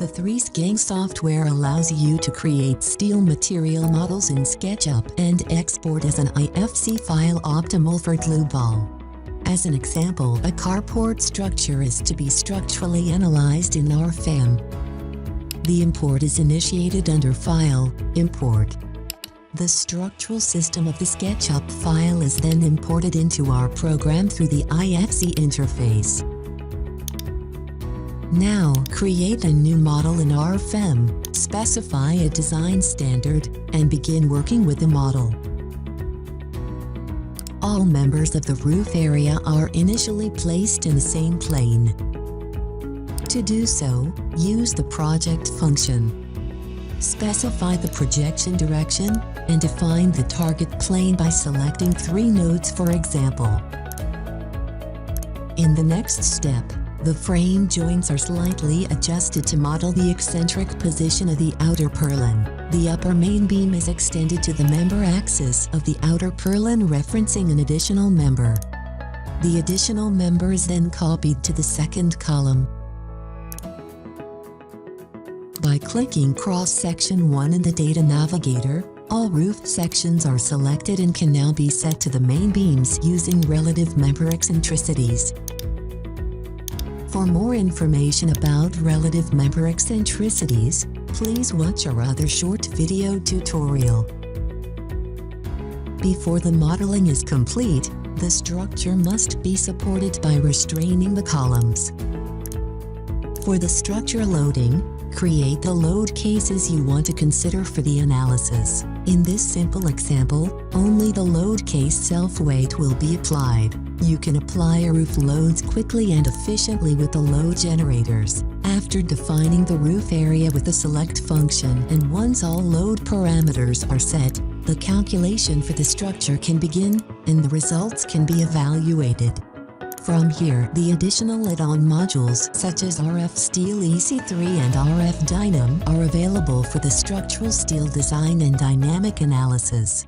The 3skeng software allows you to create steel material models in SketchUp and export as an IFC file optimal for Dlubal. As an example, a carport structure is to be structurally analyzed in RFEM. The import is initiated under File, Import. The structural system of the SketchUp file is then imported into our program through the IFC interface. Now, create a new model in RFEM, specify a design standard, and begin working with the model. All members of the roof area are initially placed in the same plane. To do so, use the project function. Specify the projection direction, and define the target plane by selecting 3 nodes, for example. In the next step, the frame joints are slightly adjusted to model the eccentric position of the outer purlin. The upper main beam is extended to the member axis of the outer purlin, referencing an additional member. The additional member is then copied to the second column. By clicking cross-section 1 in the Data Navigator, all roof sections are selected and can now be set to the main beams using relative member eccentricities. For more information about relative member eccentricities, please watch our other short video tutorial. Before the modeling is complete, the structure must be supported by restraining the columns. For the structure loading, create the load cases you want to consider for the analysis. In this simple example, only the load case self-weight will be applied. You can apply roof loads quickly and efficiently with the load generators. After defining the roof area with the select function and once all load parameters are set, the calculation for the structure can begin and the results can be evaluated. From here, the additional add-on modules such as RF Steel EC3 and RF Dynam are available for the structural steel design and dynamic analysis.